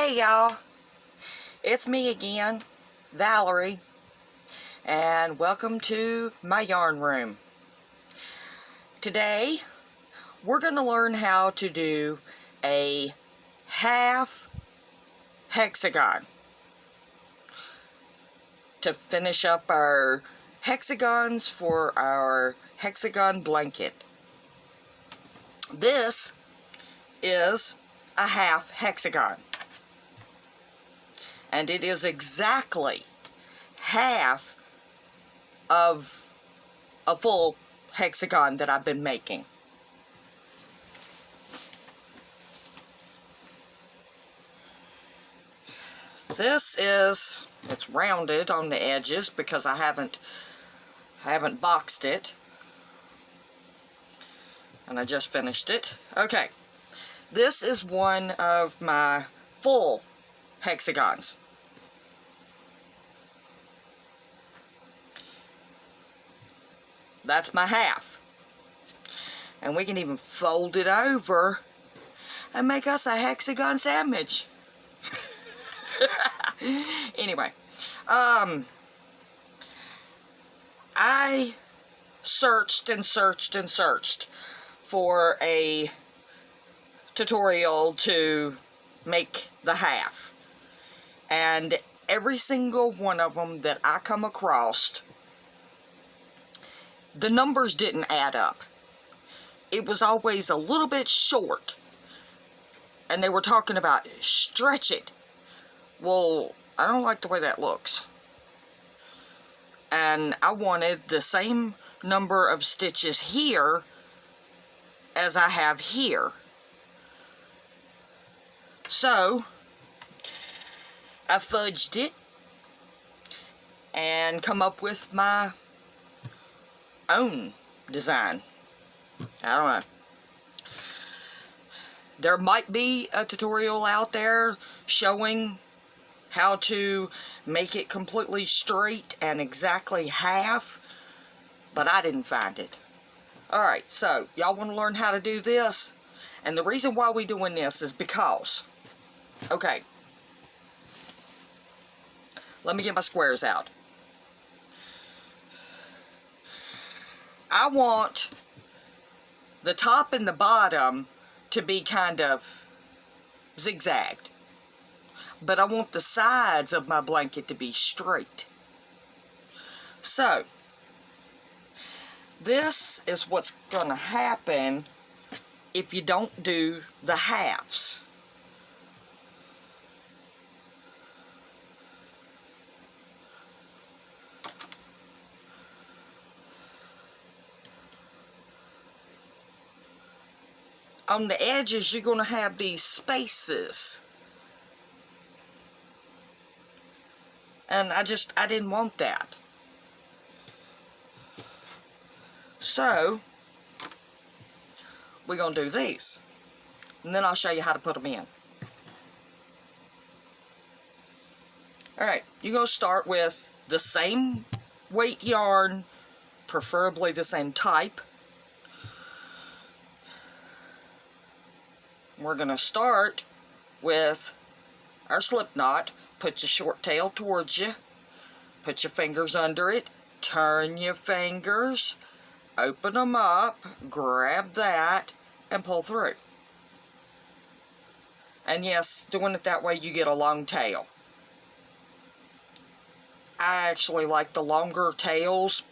Hey y'all, it's me again, Valerie, and welcome to my yarn room. Today, we're going to learn how to do a half hexagon to finish up our hexagons for our hexagon blanket. This is a half hexagon. And it is exactly half of a full hexagon that I've been making. It's rounded on the edges because I haven't boxed it. And I just finished it. Okay, this is one of my full hexagons. That's my half. And we can even fold it over and make us a hexagon sandwich. Anyway, I searched and searched and searched for a tutorial to make the half. And every single one of them that I come across, the numbers didn't add up. It was always a little bit short. And they were talking about stretch it. Well, I don't like the way that looks. And I wanted the same number of stitches here as I have here. So I fudged it and come up with my own design. I don't know. There might be a tutorial out there showing how to make it completely straight and exactly half, but I didn't find it. Alright, so y'all want to learn how to do this? And the reason why we're doing this is because, okay, let me get my squares out. I want the top and the bottom to be kind of zigzagged. But I want the sides of my blanket to be straight. So, this is what's going to happen if you don't do the halves. On the edges, you're going to have these spaces. And I didn't want that. So, we're going to do these. And then I'll show you how to put them in. Alright, you're going to start with the same weight yarn, preferably the same type. We're going to start with our slip knot. Put your short tail towards you. Put your fingers under it. Turn your fingers. Open them up. Grab that. And pull through. And yes, doing it that way you get a long tail. I actually like the longer tails.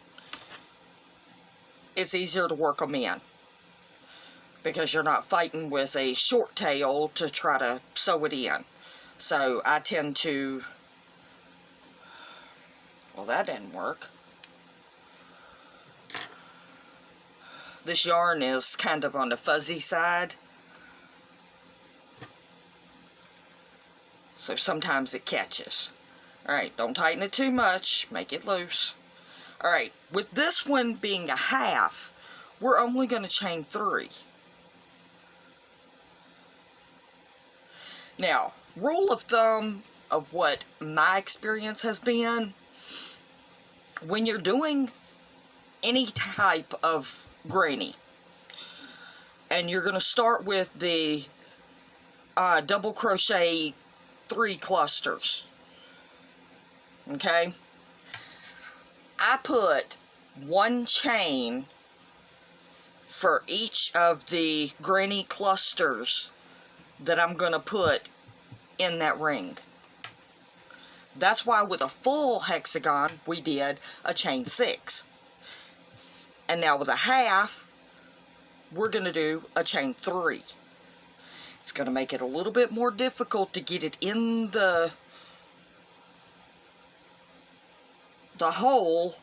It's easier to work them in, because you're not fighting with a short tail to try to sew it in. So I tend to, well, that didn't work. This yarn is kind of on the fuzzy side, so sometimes it catches. Alright, don't tighten it too much, make it loose. Alright, with this one being a half, we're only going to chain 3. Now, rule of thumb of what my experience has been, when you're doing any type of granny, and you're going to start with the double crochet 3 clusters. Okay? I put 1 chain for each of the granny clusters that I'm going to put in that ring. That's why with a full hexagon, we did a chain 6. And now with a half, we're going to do a chain 3. It's going to make it a little bit more difficult to get it in the hole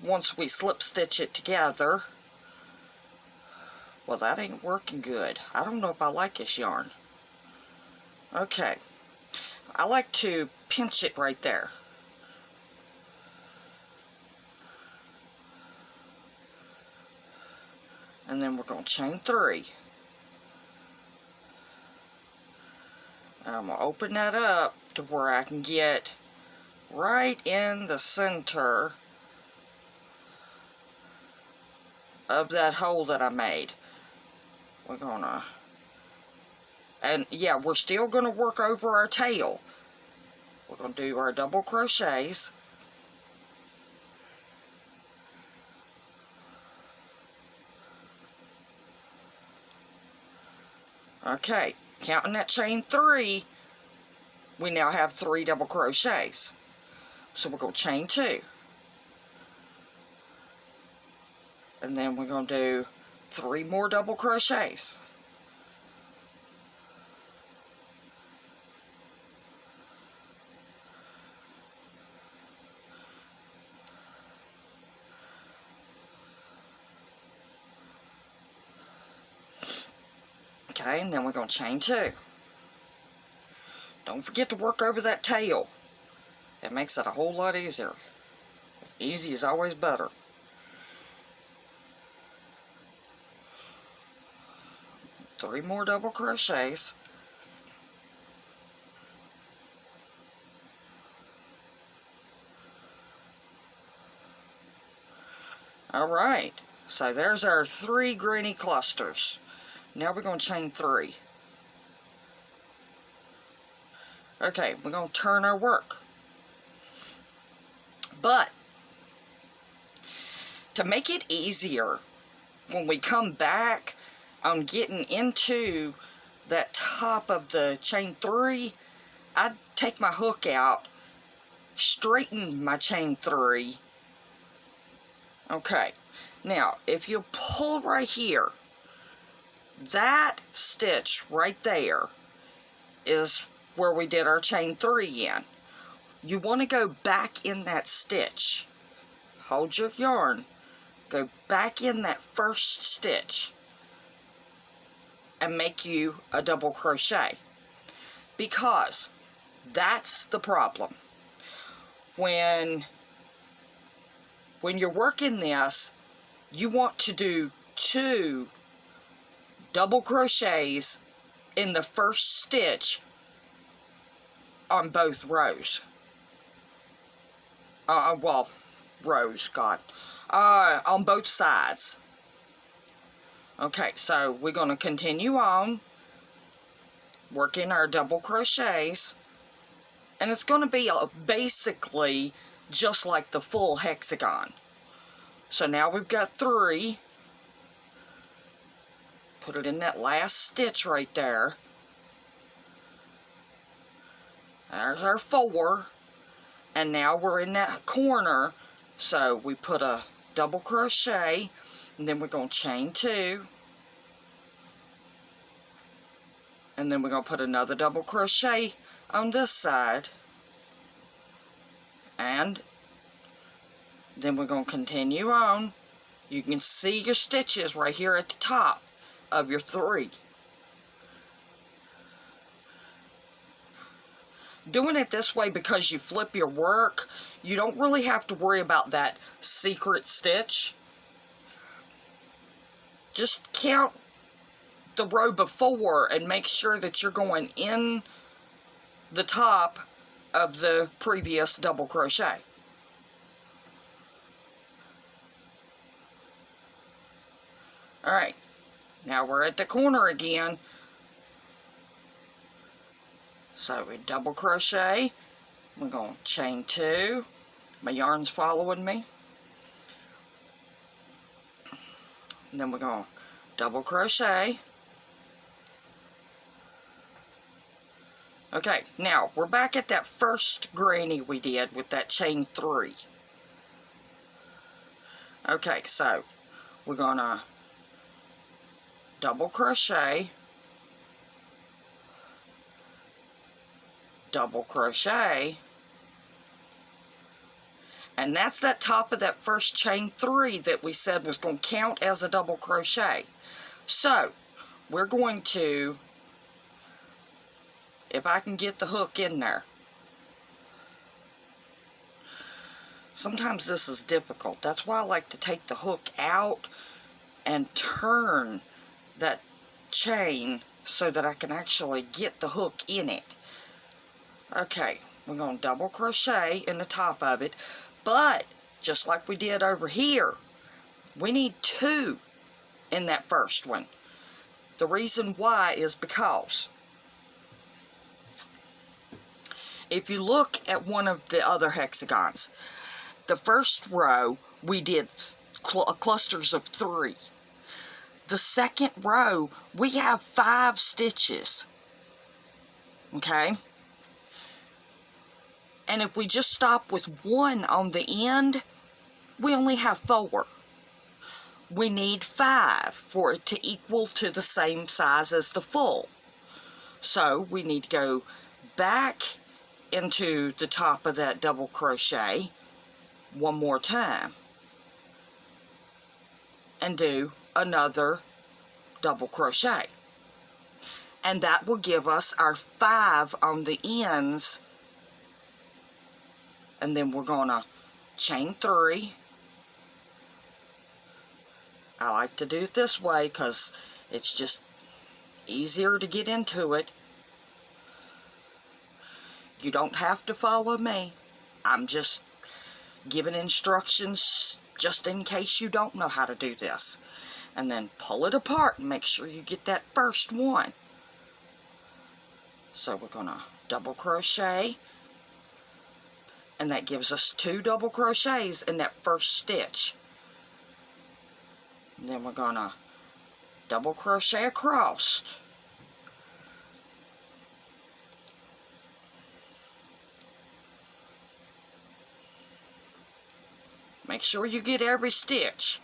once we slip stitch it together. Well, that ain't working good. I don't know if I like this yarn. Okay. I like to pinch it right there. And then we're going to chain 3. And I'm going to open that up to where I can get right in the center of that hole that I made. We're going to... And yeah, we're still going to work over our tail. We're going to do our double crochets. Okay, counting that chain 3, we now have 3 double crochets. So we're going to chain 2. And then we're going to do 3 more double crochets. Okay, and then we're going to chain 2. Don't forget to work over that tail. It makes it a whole lot easier. Easy is always better. Three more double crochets. Alright, so there's our 3 granny clusters. Now we're going to chain 3. Okay, we're going to turn our work. But, to make it easier, when we come back on getting into that top of the chain 3, I'd take my hook out, straighten my chain 3. Okay, now, if you pull right here, that stitch right there is where we did our chain 3 in. You want to go back in that stitch. Hold your yarn. Go back in that first stitch and make you a double crochet. Because that's the problem. When you're working this, you want to do 2 double crochets in the first stitch on both rows. Rows, God. On both sides. Okay, so we're going to continue on working our double crochets. And it's going to be basically just like the full hexagon. So now we've got 3. Put it in that last stitch right there. There's our 4. And now we're in that corner. So we put a double crochet. And then we're going to chain 2. And then we're going to put another double crochet on this side. And then we're going to continue on. You can see your stitches right here at the top of your 3. Doing it this way because you flip your work, you don't really have to worry about that secret stitch. Just count the row before and make sure that you're going in the top of the previous double crochet. Alright, now we're at the corner again. So we double crochet, we're going to chain 2, my yarn's following me, and then we're going to double crochet. Okay, now we're back at that first granny we did with that chain 3. Okay, so we're gonna double crochet, double crochet, and that's that top of that first chain 3 that we said was going to count as a double crochet. So we're going to, if I can get the hook in there. Sometimes this is difficult. That's why I like to take the hook out and turn that chain so that I can actually get the hook in it. Okay, we're going to double crochet in the top of it, but just like we did over here, we need 2 in that first one. The reason why is because if you look at one of the other hexagons, the first row we did clusters of 3. The second row we have 5 stitches. Okay? And if we just stop with 1 on the end, we only have 4. We need 5 for it to equal to the same size as the full. So we need to go back into the top of that double crochet one more time and do another double crochet, and that will give us our 5 on the ends. And then we're gonna chain 3. I like to do it this way because it's just easier to get into it. You don't have to follow me. I'm just giving instructions just in case you don't know how to do this. And then pull it apart and make sure you get that first one. So we're gonna double crochet, and that gives us 2 double crochets in that first stitch. And then we're gonna double crochet across. Make sure you get every stitch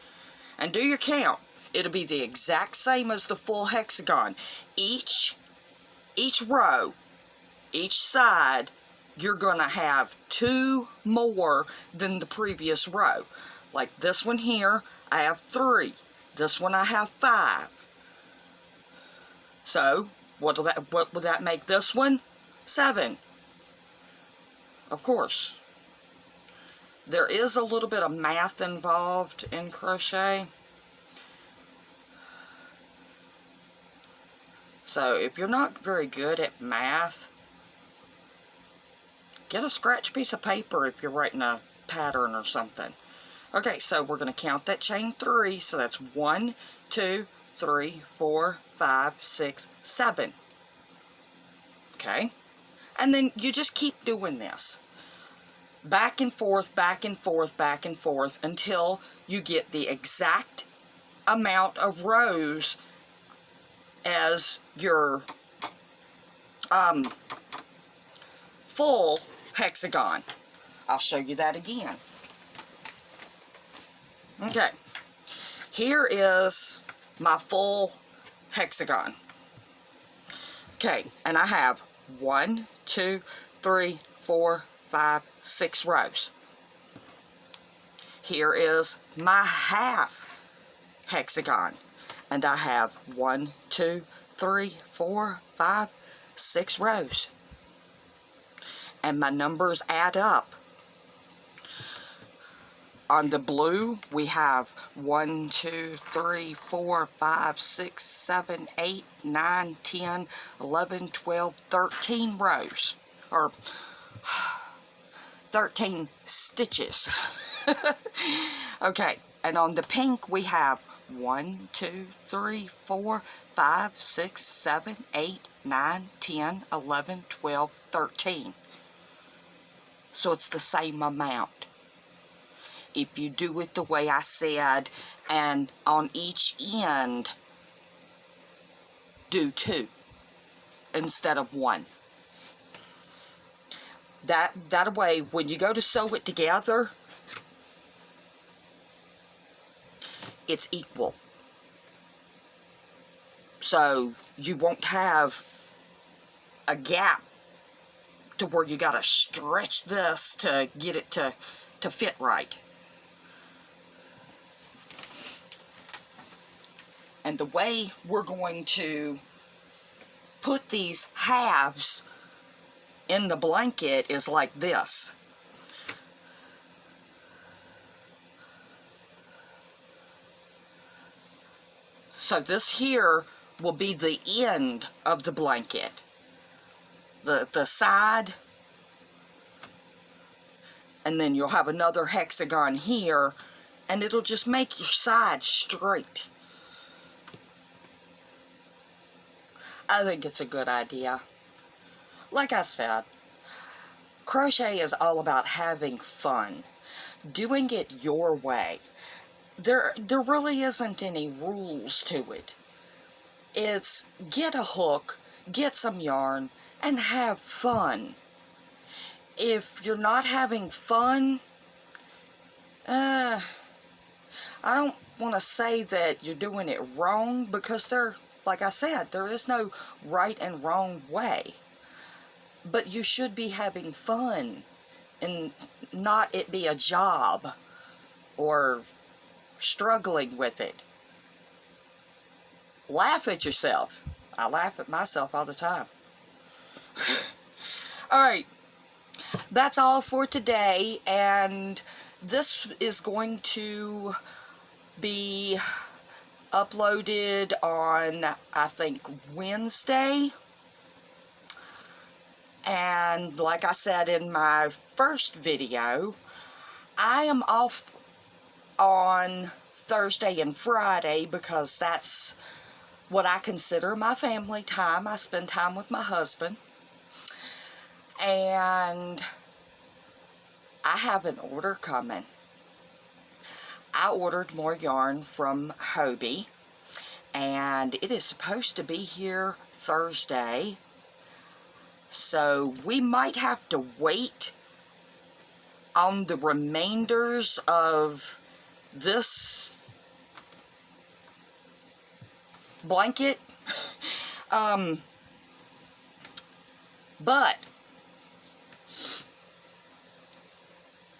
and do your count. It'll be the exact same as the full hexagon. Each row, each side, you're gonna have 2 more than the previous row. Like this one here, I have 3. This one I have 5. So what will that make this one? 7. Of course. There is a little bit of math involved in crochet. So if you're not very good at math, get a scratch piece of paper if you're writing a pattern or something. Okay, so we're going to count that chain 3. So that's 1, 2, 3, 4, 5, 6, 7. Okay? And then you just keep doing this. Back and forth, back and forth, back and forth until you get the exact amount of rows as your full hexagon. I'll show you that again. Okay, here is my full hexagon. Okay, and I have 1, 2, 3, 4, 5, 6 rows. Here is my half hexagon, and I have 1, 2, 3, 4, 5, 6 rows, and my numbers add up. On the blue, we have 1, 2, 3, 4, 5, 6, 7, 8, 9, 10, 11, 12, 13 rows, or 13 stitches. Okay, and on the pink, we have 1, 2, 3, 4, 5, 6, 7, 8, 9, 10, 11, 12, 13. So it's the same amount. If you do it the way I said, and on each end, do 2 instead of 1. That way, when you go to sew it together, it's equal. So you won't have a gap to where you gotta stretch this to get it to fit right. And the way we're going to put these halves in the blanket is like this. So this here will be the end of the blanket. The side, and then you'll have another hexagon here, and it'll just make your side straight. I think it's a good idea. Like I said, crochet is all about having fun, doing it your way. There really isn't any rules to it. It's get a hook, get some yarn, and have fun. If you're not having fun, I don't want to say that you're doing it wrong, because like I said, there is no right and wrong way. But you should be having fun and not it be a job or struggling with it. Laugh at yourself. I laugh at myself all the time. Alright, that's all for today, and this is going to be uploaded on, I think, Wednesday. And like I said in my first video, I am off on Thursday and Friday because that's what I consider my family time. I spend time with my husband. And I have an order coming. I ordered more yarn from Hobie, and it is supposed to be here Thursday. So we might have to wait on the remainders of this blanket. But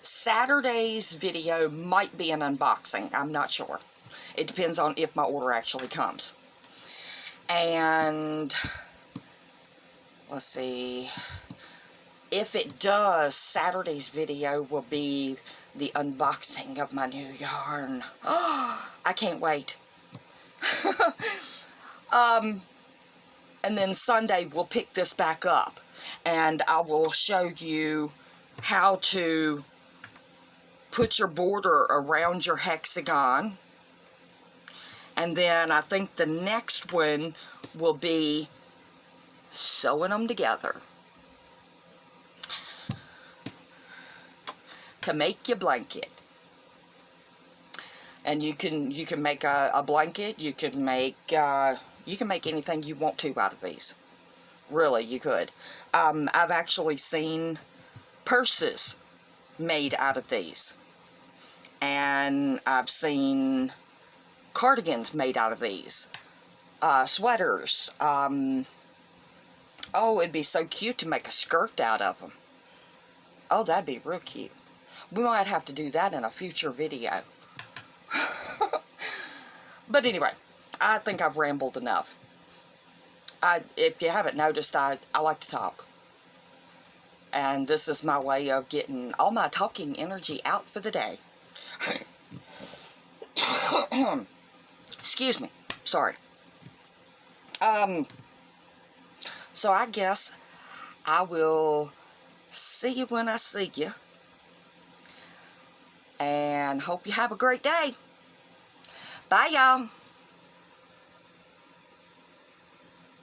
Saturday's video might be an unboxing. I'm not sure. It depends on if my order actually comes. And let's see. If it does, Saturday's video will be the unboxing of my new yarn. Oh, I can't wait. And then Sunday we'll pick this back up, and I will show you how to put your border around your hexagon. And then I think the next one will be sewing them together to make your blanket. And you can make a blanket. You can make anything you want to out of these. Really, you could. I've actually seen purses made out of these, and I've seen cardigans made out of these, sweaters. Oh, it'd be so cute to make a skirt out of them. Oh, that'd be real cute. We might have to do that in a future video. But anyway, I think I've rambled enough. If you haven't noticed, I like to talk. And this is my way of getting all my talking energy out for the day. Excuse me. Sorry. So I guess I will see you when I see you. And hope you have a great day. Bye, y'all.